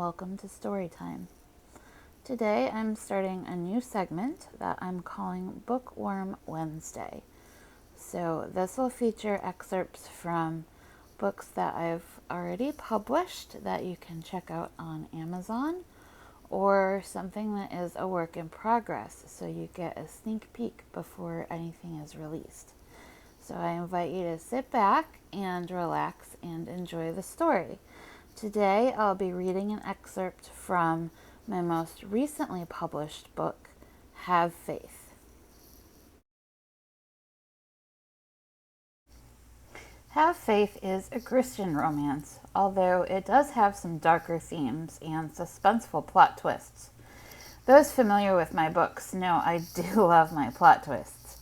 welcome to Storytime. Today I'm starting a new segment that I'm calling Bookworm Wednesday. So this will feature excerpts from books that I've already published that you can check out on Amazon, or something that is a work in progress, so you get a sneak peek before anything is released. So I invite you to sit back and relax and enjoy the story. Today I'll be reading an excerpt from my most recently published book, Have Faith. Have Faith is a Christian romance, although it does have some darker themes and suspenseful plot twists. Those familiar with my books know I do love my plot twists.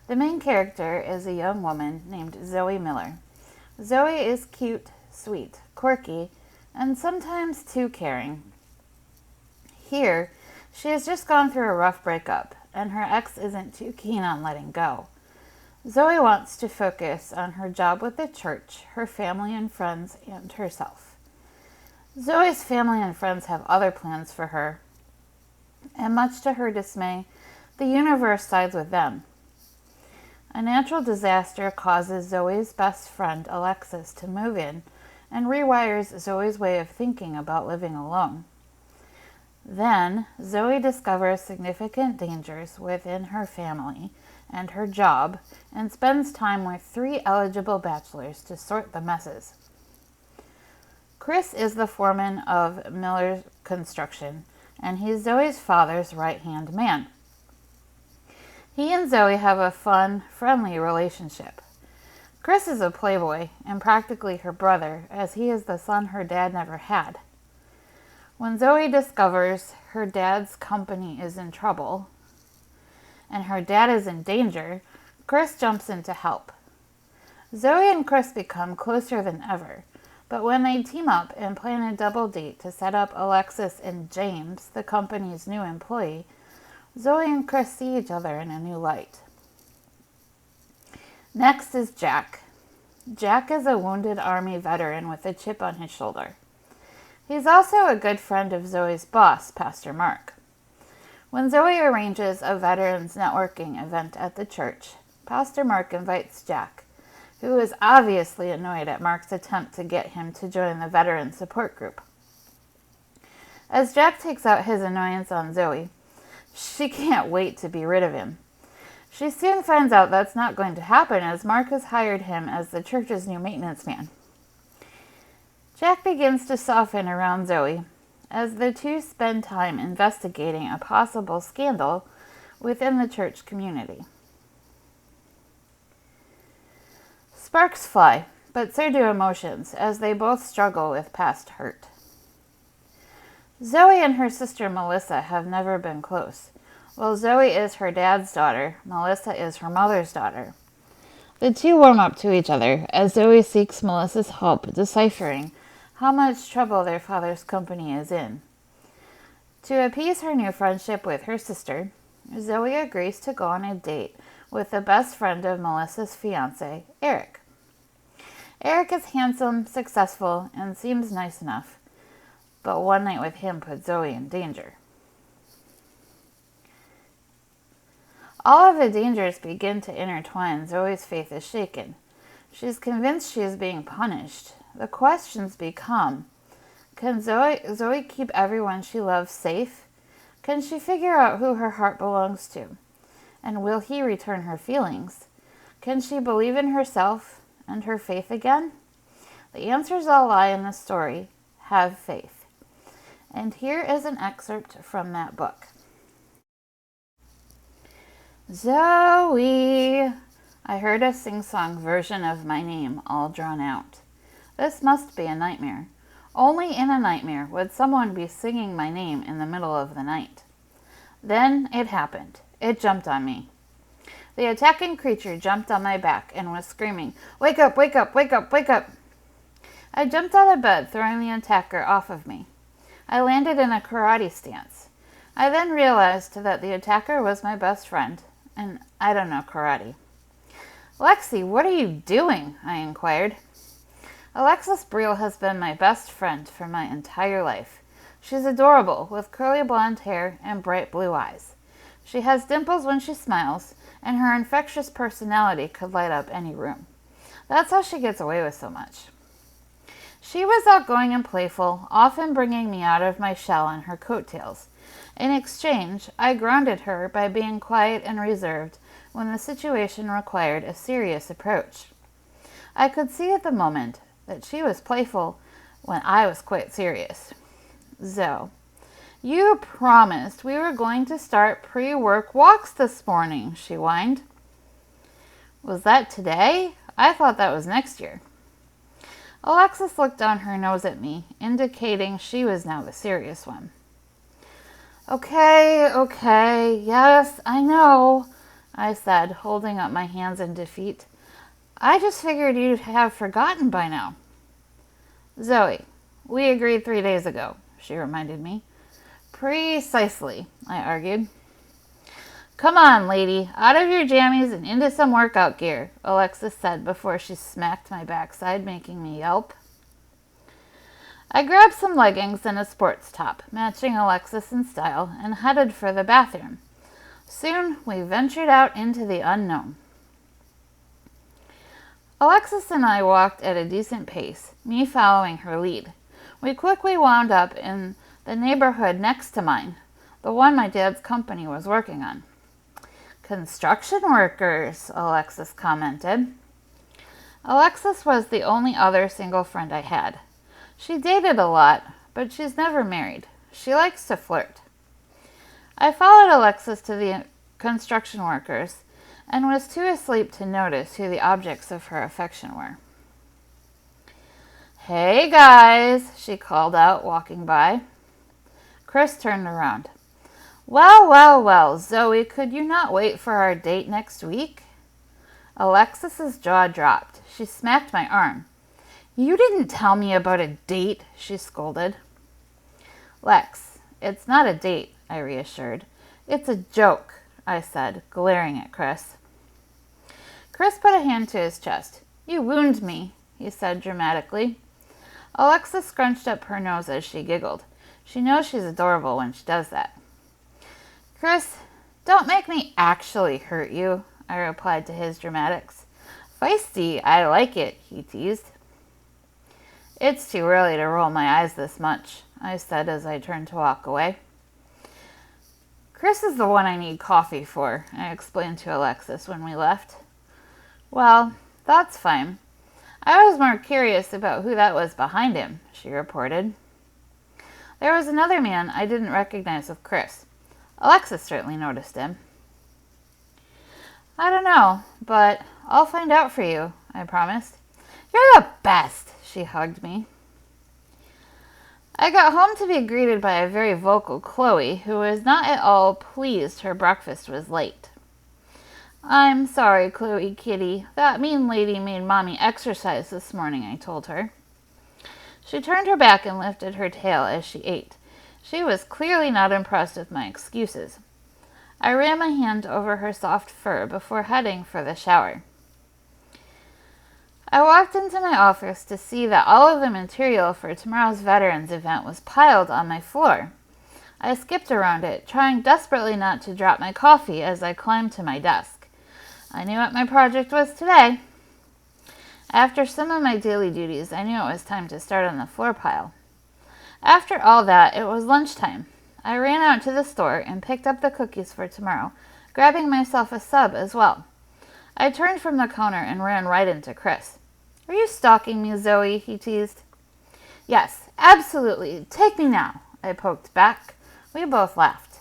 The main character is a young woman named Zoe Miller. Zoe is cute, sweet, quirky, and sometimes too caring. Here, she has just gone through a rough breakup, and her ex isn't too keen on letting go. Zoe wants to focus on her job with the church, her family and friends, and herself. Zoe's family and friends have other plans for her, and much to her dismay, the universe sides with them. A natural disaster causes Zoe's best friend, Alexis, to move in and rewires Zoe's way of thinking about living alone. Then, Zoe discovers significant dangers within her family and her job and spends time with 3 eligible bachelors to sort the messes. Chris is the foreman of Miller's Construction, and he's Zoe's father's right-hand man. He and Zoe have a fun, friendly relationship. Chris is a playboy and practically her brother, as he is the son her dad never had. When Zoe discovers her dad's company is in trouble and her dad is in danger, Chris jumps in to help. Zoe and Chris become closer than ever, but when they team up and plan a double date to set up Alexis and James, the company's new employee, Zoe and Chris see each other in a new light. Next is Jack. Jack is a wounded Army veteran with a chip on his shoulder. He's also a good friend of Zoe's boss, Pastor Mark. When Zoe arranges a veterans networking event at the church, Pastor Mark invites Jack, who is obviously annoyed at Mark's attempt to get him to join the veteran support group. As Jack takes out his annoyance on Zoe, she can't wait to be rid of him. She soon finds out that's not going to happen, as Mark has hired him as the church's new maintenance man. Jack begins to soften around Zoe as the two spend time investigating a possible scandal within the church community. Sparks fly, but so do emotions, as they both struggle with past hurt. Zoe and her sister Melissa have never been close. While Zoe is her dad's daughter, Melissa is her mother's daughter. The two warm up to each other as Zoe seeks Melissa's help deciphering how much trouble their father's company is in. To appease her new friendship with her sister, Zoe agrees to go on a date with the best friend of Melissa's fiancé, Eric. Eric is handsome, successful, and seems nice enough, but one night with him puts Zoe in danger. All of the dangers begin to intertwine. Zoe's faith is shaken. She's convinced she is being punished. The questions become, can Zoe keep everyone she loves safe? Can she figure out who her heart belongs to? And will he return her feelings? Can she believe in herself and her faith again? The answers all lie in the story, Have Faith. And here is an excerpt from that book. Zoe! I heard a sing-song version of my name all drawn out. This must be a nightmare. Only in a nightmare would someone be singing my name in the middle of the night. Then it happened. It jumped on me. The attacking creature jumped on my back and was screaming, "Wake up, wake up, wake up, wake up!" I jumped out of bed, throwing the attacker off of me. I landed in a karate stance. I then realized that the attacker was my best friend, and I don't know karate. "Lexi, what are you doing?" I inquired. Alexis Briel has been my best friend for my entire life. She's adorable, with curly blonde hair and bright blue eyes. She has dimples when she smiles, and her infectious personality could light up any room. That's how she gets away with so much. She was outgoing and playful, often bringing me out of my shell on her coattails. In exchange, I grounded her by being quiet and reserved when the situation required a serious approach. I could see at the moment that she was playful when I was quite serious. Zoe, you promised we were going to start pre-work walks this morning, she whined. Was that today? I thought that was next year. Alexis looked down her nose at me, indicating she was now the serious one. Okay, yes, I know, I said, holding up my hands in defeat. I just figured you'd have forgotten by now. Zoe, we agreed 3 days ago, she reminded me. Precisely, I argued. Come on, lady, out of your jammies and into some workout gear, Alexis said before she smacked my backside, making me yelp. I grabbed some leggings and a sports top, matching Alexis in style, and headed for the bathroom. Soon we ventured out into the unknown. Alexis and I walked at a decent pace, me following her lead. We quickly wound up in the neighborhood next to mine, the one my dad's company was working on. Construction workers, Alexis commented. Alexis was the only other single friend I had. She dated a lot, but she's never married. She likes to flirt. I followed Alexis to the construction workers and was too asleep to notice who the objects of her affection were. Hey guys, she called out, walking by. Chris turned around. Well, Zoe, could you not wait for our date next week? Alexis's jaw dropped. She smacked my arm. You didn't tell me about a date, she scolded. Lex, it's not a date, I reassured. It's a joke, I said, glaring at Chris. Chris put a hand to his chest. You wound me, he said dramatically. Alexis scrunched up her nose as she giggled. She knows she's adorable when she does that. Chris, don't make me actually hurt you, I replied to his dramatics. Feisty, I like it, he teased. It's too early to roll my eyes this much, I said as I turned to walk away. Chris is the one I need coffee for, I explained to Alexis when we left. Well, that's fine. I was more curious about who that was behind him, she reported. There was another man I didn't recognize with Chris. Alexis certainly noticed him. I don't know, but I'll find out for you, I promised. You're the best, she hugged me. I got home to be greeted by a very vocal Chloe, who was not at all pleased her breakfast was late. I'm sorry, Chloe kitty. That mean lady made Mommy exercise this morning, I told her. She turned her back and lifted her tail as she ate. She was clearly not impressed with my excuses. I ran my hand over her soft fur before heading for the shower. I walked into my office to see that all of the material for tomorrow's veterans event was piled on my floor. I skipped around it, trying desperately not to drop my coffee as I climbed to my desk. I knew what my project was today. After some of my daily duties, I knew it was time to start on the floor pile. After all that, it was lunchtime. I ran out to the store and picked up the cookies for tomorrow, grabbing myself a sub as well. I turned from the counter and ran right into Chris. Are you stalking me, Zoe? He teased. Yes, absolutely. Take me now, I poked back. We both laughed.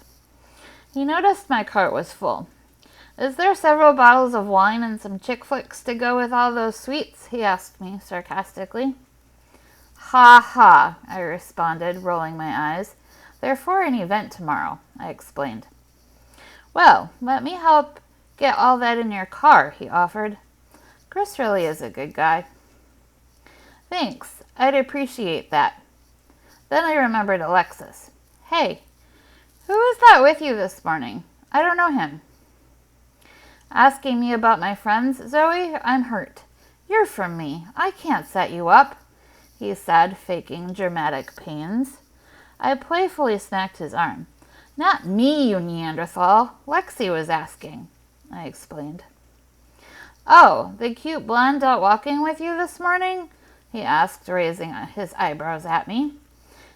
He noticed my cart was full. Is there several bottles of wine and some chick flicks to go with all those sweets? He asked me sarcastically. Ha ha, I responded, rolling my eyes. They're for an event tomorrow, I explained. Well, let me help get all that in your car, he offered. Chris really is a good guy. Thanks, I'd appreciate that. Then I remembered Alexis. Hey, who is that with you this morning? I don't know him. Asking me about my friends, Zoe? I'm hurt. You're from me. I can't set you up, he said, faking dramatic pains. I playfully smacked his arm. Not me, you Neanderthal. Lexi was asking, I explained. Oh, the cute blonde out walking with you this morning? He asked, raising his eyebrows at me.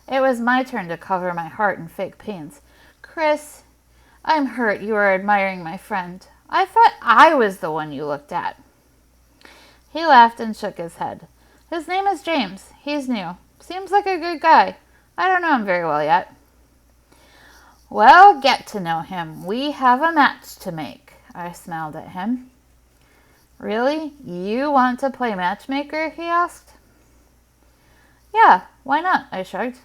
It was my turn to cover my heart in fake pains. Chris, I'm hurt you are admiring my friend. I thought I was the one you looked at. He laughed and shook his head. His name is James. He's new. Seems like a good guy. I don't know him very well yet. Well, get to know him. We have a match to make. I smiled at him. Really? You want to play matchmaker? He asked. Yeah, why not? I shrugged.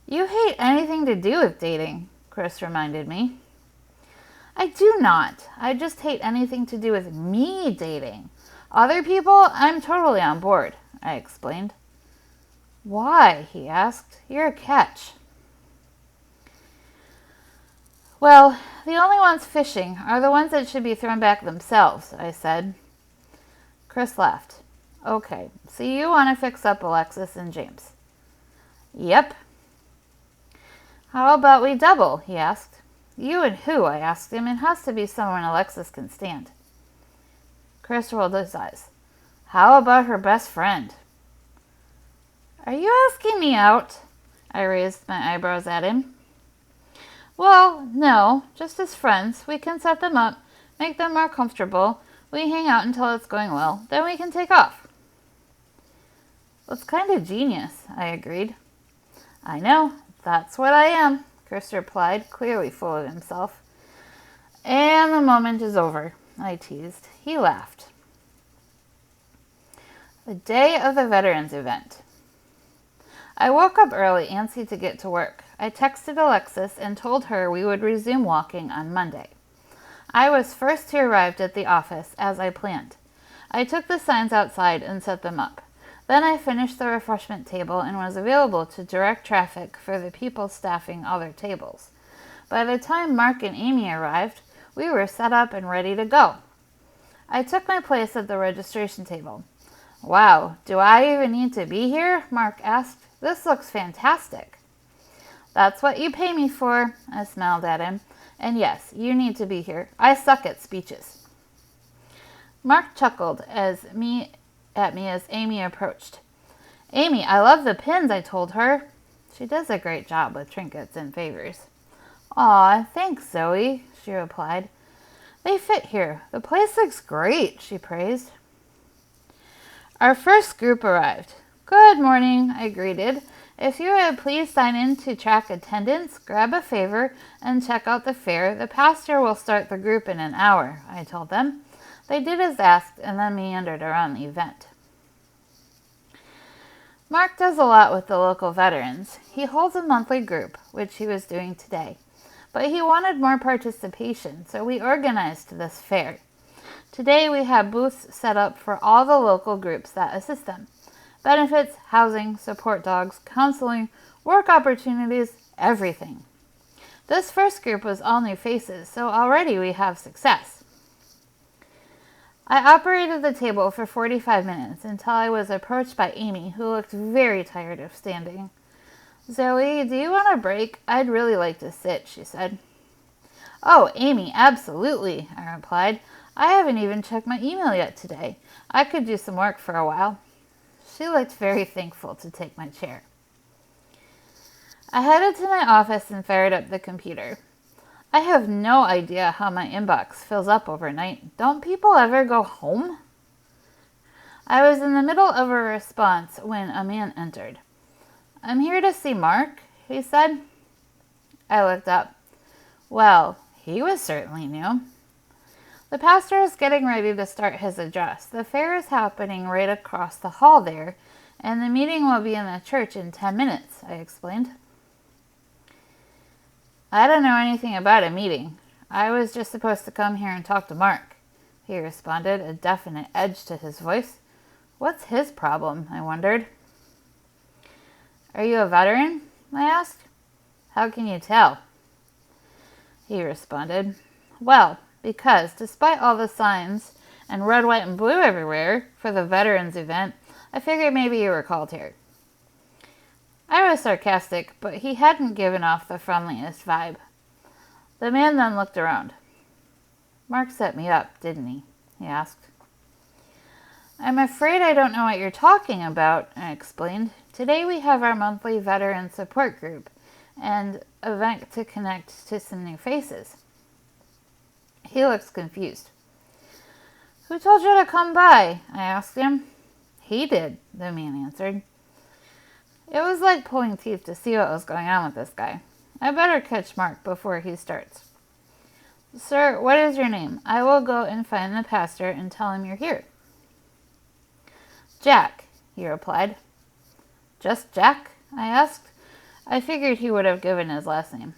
You hate anything to do with dating, Chris reminded me. I do not. I just hate anything to do with me dating. Other people, I'm totally on board, I explained. Why? He asked. You're a catch. Well, the only ones fishing are the ones that should be thrown back themselves, I said. Chris laughed. Okay, so you want to fix up Alexis and James? Yep. How about we double? He asked. You and who? I asked him. It has to be someone Alexis can stand. Chris rolled his eyes. How about her best friend? Are you asking me out? I raised my eyebrows at him. Well, no, just as friends. We can set them up, make them more comfortable. We hang out until it's going well. Then we can take off. That's kind of genius, I agreed. I know, that's what I am, Chris replied, clearly full of himself. And the moment is over, I teased. He laughed. The day of the veterans event. I woke up early, antsy to get to work. I texted Alexis and told her we would resume walking on Monday. I was first to arrive at the office, as I planned. I took the signs outside and set them up. Then I finished the refreshment table and was available to direct traffic for the people staffing other tables. By the time Mark and Amy arrived, we were set up and ready to go. I took my place at the registration table. Wow, do I even need to be here? Mark asked. This looks fantastic. That's what you pay me for, I smiled at him. And yes, you need to be here. I suck at speeches. Mark chuckled at me as Amy approached. Amy, I love the pins, I told her. She does a great job with trinkets and favors. Aw, thanks, Zoe, she replied. They fit here. The place looks great, she praised. Our first group arrived. Good morning, I greeted. If you would please sign in to track attendance, grab a favor, and check out the fair, the pastor will start the group in an hour, I told them. They did as asked and then meandered around the event. Mark does a lot with the local veterans. He holds a monthly group, which he was doing today. But he wanted more participation, so we organized this fair. Today we have booths set up for all the local groups that assist them. Benefits, housing, support dogs, counseling, work opportunities, everything. This first group was all new faces, so already we have success. I operated the table for 45 minutes until I was approached by Amy, who looked very tired of standing. Zoe, do you want a break? I'd really like to sit, she said. Oh, Amy, absolutely, I replied. I haven't even checked my email yet today. I could do some work for a while. She looked very thankful to take my chair. I headed to my office and fired up the computer. I have no idea how my inbox fills up overnight. Don't people ever go home? I was in the middle of a response when a man entered. I'm here to see Mark, he said. I looked up. Well, he was certainly new. The pastor is getting ready to start his address. The fair is happening right across the hall there, and the meeting will be in the church in 10 minutes, I explained. I don't know anything about a meeting. I was just supposed to come here and talk to Mark, he responded, a definite edge to his voice. What's his problem, I wondered. Are you a veteran? I asked. How can you tell? He responded, well, because despite all the signs and red, white, and blue everywhere for the veterans event, I figured maybe you were called here. I I was sarcastic, but he hadn't given off the friendliest vibe. The man then looked around. "Mark set me up, didn't he?" he asked. "I'm afraid I don't know what you're talking about," I explained. "Today we have our monthly veteran support group and event to connect to some new faces." He looked confused. "Who told you to come by?" I asked him. "He did," the man answered. It was like pulling teeth to see what was going on with this guy. I better catch Mark before he starts. "Sir, what is your name? I will go and find the pastor and tell him you're here." "Jack," he replied. "Just Jack?" I asked. I figured he would have given his last name.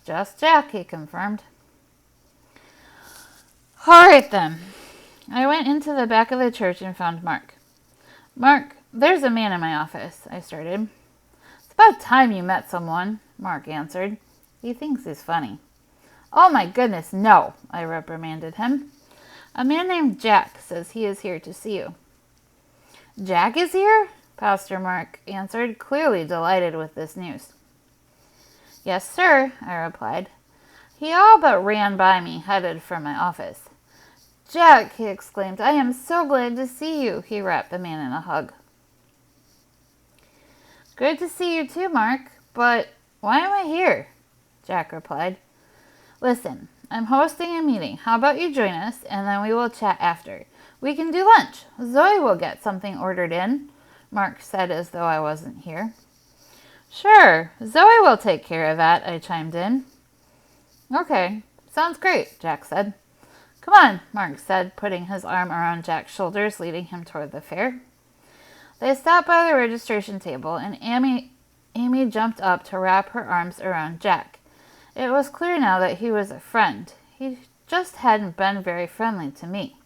"Just Jack," he confirmed. "All right then." I went into the back of the church and found Mark. "Mark, there's a man in my office," I started. "It's about time you met someone," Mark answered. He thinks he's funny. "Oh my goodness, no," I reprimanded him. "A man named Jack says he is here to see you." "Jack is here?" Pastor Mark answered, clearly delighted with this news. "Yes, sir," I replied. He all but ran by me, headed for my office. "Jack," he exclaimed, "I am so glad to see you." He wrapped the man in a hug. "Good to see you too, Mark, but why am I here?" Jack replied. "Listen, I'm hosting a meeting. How about you join us, and then we will chat after. We can do lunch. Zoe will get something ordered in," Mark said as though I wasn't here. "Sure, Zoe will take care of that," I chimed in. "Okay, sounds great," Jack said. "Come on," Mark said, putting his arm around Jack's shoulders, leading him toward the fair. They stopped by the registration table, and Amy jumped up to wrap her arms around Jack. It was clear now that he was a friend. He just hadn't been very friendly to me.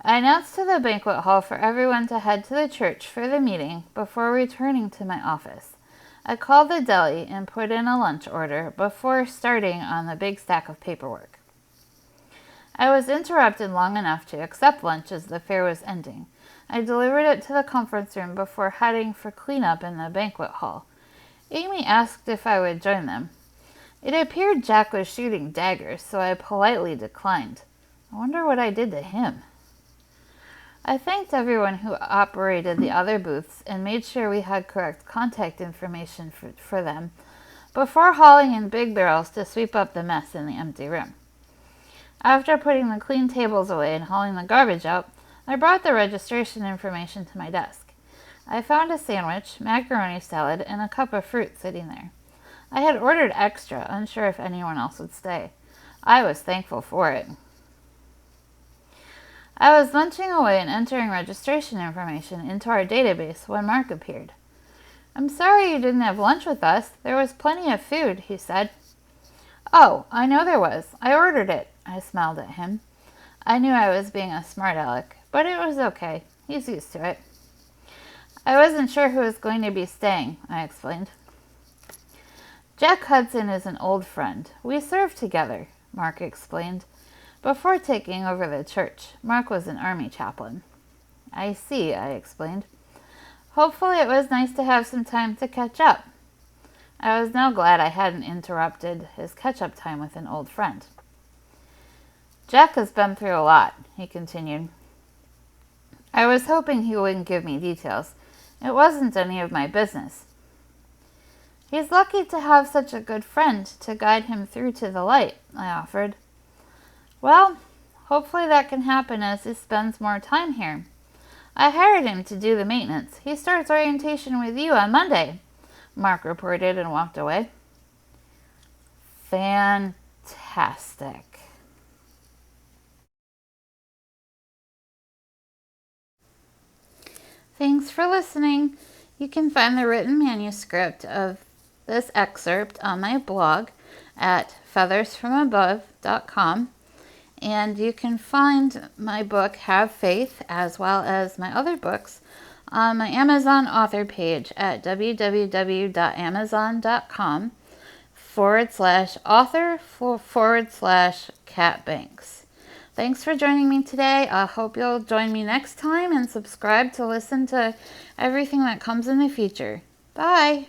I announced to the banquet hall for everyone to head to the church for the meeting before returning to my office. I called the deli and put in a lunch order before starting on the big stack of paperwork. I was interrupted long enough to accept lunch as the fair was ending. I delivered it to the conference room before heading for cleanup in the banquet hall. Amy asked if I would join them. It appeared Jack was shooting daggers, so I politely declined. I wonder what I did to him. I thanked everyone who operated the other booths and made sure we had correct contact information for them before hauling in big barrels to sweep up the mess in the empty room. After putting the clean tables away and hauling the garbage out, I brought the registration information to my desk. I found a sandwich, macaroni salad, and a cup of fruit sitting there. I had ordered extra, unsure if anyone else would stay. I was thankful for it. I was munching away and entering registration information into our database when Mark appeared. "I'm sorry you didn't have lunch with us. There was plenty of food," he said. "Oh, I know there was. I ordered it." I smiled at him. I knew I was being a smart aleck, but it was okay. He's used to it. "I wasn't sure who was going to be staying," I explained. "Jack Hudson is an old friend. We served together," Mark explained. Before taking over the church, Mark was an army chaplain. "I see," I explained. Hopefully it was nice to have some time to catch up. I was now glad I hadn't interrupted his catch-up time with an old friend. "Jack has been through a lot," he continued. I was hoping he wouldn't give me details. It wasn't any of my business. "He's lucky to have such a good friend to guide him through to the light," I offered. "Well, hopefully that can happen as he spends more time here. I hired him to do the maintenance. He starts orientation with you on Monday," Mark reported and walked away. Fantastic. Thanks for listening. You can find the written manuscript of this excerpt on my blog at feathersfromabove.com. And you can find my book, Have Faith, as well as my other books on my Amazon author page at www.amazon.com/author/Kat Banks. Thanks for joining me today. I hope you'll join me next time and subscribe to listen to everything that comes in the future. Bye.